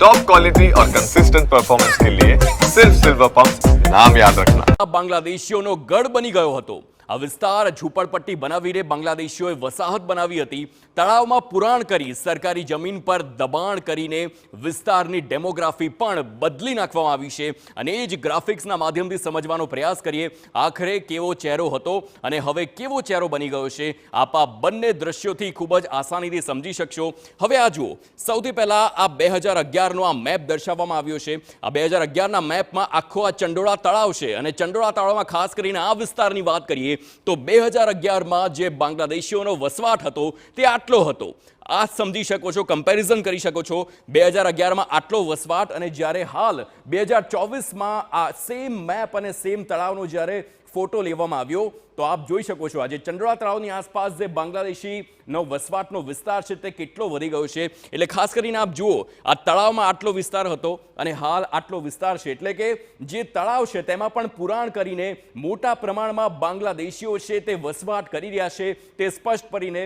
Top quality और consistent performance के लिए सिर्फ सिल्वर पंप नाम याद रखना। બાંગ્લાદેશીઓનો ગઢ બની ગયો હતો। આ વિસ્તાર ઝૂંપડપટ્ટી બનાવીને બાંગ્લાદેશીઓએ વસાહત બનાવી હતી। તળાવમાં પુરાણ કરી સરકારી જમીન પર દબાણ કરીને વિસ્તારની ડેમોગ્રાફી પણ બદલી નાખવામાં આવી છે અને એ જ ગ્રાફિક્સના માધ્યમથી સમજવાનો પ્રયાસ કરીએ આખરે કેવો ચહેરો હતો અને હવે કેવો ચહેરો બની ગયો છે। આપ આ બંને દ્રશ્યોથી ખૂબ જ આસાનીથી સમજી શકશો। હવે આ જુઓ, સૌથી પહેલા આ 2011નો આ મેપ દર્શાવવામાં આવ્યો છે। આ 2011ના મેપમાં આખો આ ચંડોળા તળાવ છે અને ચંડોળા તળાવમાં ખાસ કરીને આ વિસ્તારની વાત કરીએ તો 2011માં જે બાંગ્લાદેશીઓનો વસવાટ હતો તે આટલો હતો। આ સમજી શકો છો, કમ્પેરિઝન કરી શકો છો। 2011માં આટલો વસવાટ અને જ્યારે હાલ 2024માં આ સેમ મેપ અને સેમ તળાવનો જ્યારે ફોટો લેવામાં આવ્યો તો આપ જોઈ શકો છો આજે ચંડોળા તળાવની આસપાસ જે બાંગ્લાદેશીનો વસવાટનો વિસ્તાર છે તે કેટલો વધી ગયો છે। એટલે ખાસ કરીને આપ જુઓ, આ તળાવમાં આટલો વિસ્તાર હતો અને હાલ આટલો વિસ્તાર છે, એટલે કે જે તળાવ છે તેમાં પણ પુરાણ કરીને મોટા પ્રમાણમાં બાંગ્લાદેશીઓ છે તે વસવાટ કરી રહ્યા છે। તે સ્પષ્ટ કરીને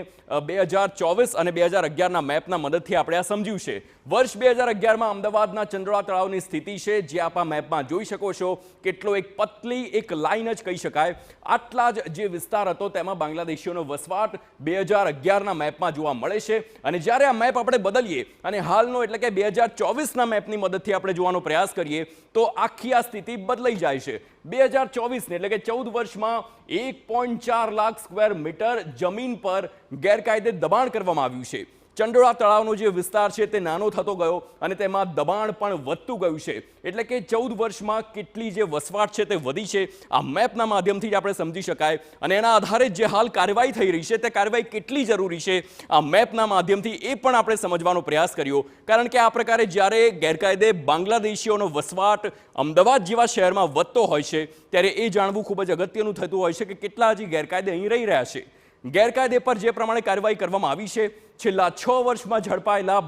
2024 અને 2011ના મેપના મદદથી આપણે આ સમજ્યું છે। વર્ષ 2011માં અમદાવાદના ચંડોળા તળાવની સ્થિતિ છે જે આપ આ મેપમાં જોઈ શકો છો। કેટલો એક પતલી એક લાઈન જ કહી શકાય, આટલા જ જે વિસ્તાર હતો તેમાં બાંગ્લાદેશીઓનો વસવાટ 2011ના મેપમાં જોવા મળે છે। અને જ્યારે આ મેપ આપણે બદલીએ અને હાલનો એટલે કે 2024ના મેપની મદદથી આપણે જોવાનો પ્રયાસ કરીએ તો આખી આ સ્થિતિ બદલાઈ જાય છે। 2024ને એટલે કે 14 વર્ષમાં 1.4 લાખ સ્ક્વેર મીટર જમીન પર ગેરકાયદે દબાણ કરવામાં આવ્યું છે। ચંડોળા તળાવનો જે વિસ્તાર છે તે નાનો થતો ગયો અને તેમાં દબાણ પણ વધતું ગયું છે। એટલે કે 14 વર્ષમાં કેટલી જે વસવાટ છે તે વધી છે આ મેપના માધ્યમથી જ આપણે સમજી શકાય। અને એના આધારે જે હાલ કાર્યવાહી થઈ રહી છે તે કાર્યવાહી કેટલી જરૂરી છે આ મેપના માધ્યમથી એ પણ આપણે સમજવાનો પ્રયાસ કર્યો। કારણ કે આ પ્રકારે જ્યારે ગેરકાયદે બાંગ્લાદેશીઓનો વસવાટ અમદાવાદ જેવા શહેરમાં વધતો હોય છે ત્યારે એ જાણવું ખૂબ જ અગત્યનું થતું હોય છે કે કેટલા હજી ગેરકાયદે અહીં રહી રહ્યા છે। ગેરકાયદે પર જે પ્રમાણે કાર્યવાહી કરવામાં આવી છે, છેલ્લા 6 વર્ષમાં ઝડપાયેલા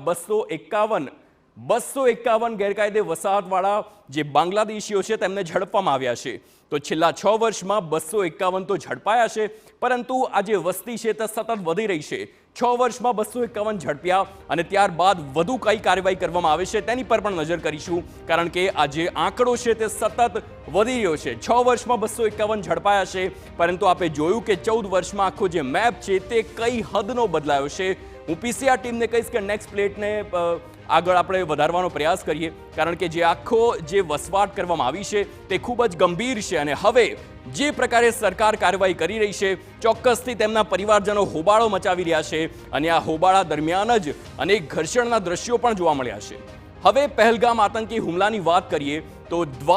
251 ગેરકાયદે વસાહતવાળા જે બાંગ્લાદેશીઓ છે તેમને ઝડપવામાં આવ્યા છે। તો છેલ્લા 6 વર્ષમાં 251 તો ઝડપાયા છે, પરંતુ આ જે વસ્તી છે તે સતત વધી રહી છે। 6 વર્ષમાં 251 ઝડપ્યા અને ત્યારબાદ વધુ કઈ કાર્યવાહી કરવામાં આવે છે તેની પર પણ નજર કરીશું, કારણ કે આ જે આંકડો છે તે સતત વધી રહ્યો છે। 6 વર્ષમાં 251 ઝડપાયા છે, પરંતુ આપણે જોયું કે 14 વર્ષમાં આખો જે મેપ છે તે કઈ હદનો બદલાયો છે। હું પીસીઆર ટીમને કહીશ કે નેક્સ્ટ પ્લેટને આગળ આપણે વધારવાનો પ્રયાસ કરીએ, કારણ કે જે આખો જે વસવાટ કરવામાં આવી છે તે ખૂબ જ ગંભીર છે અને હવે જે પ્રકારે સરકાર કાર્યવાહી કરી રહી છે ચોક્કસથી તેમના પરિવારજનો હોબાળો મચાવી રહ્યા છે અને આ હોબાળા દરમિયાન જ અનેક ઘર્ષણના દ્રશ્યો પણ જોવા મળ્યા છે। હવે પહેલગામ આતંકી હુમલાની વાત કરીએ તો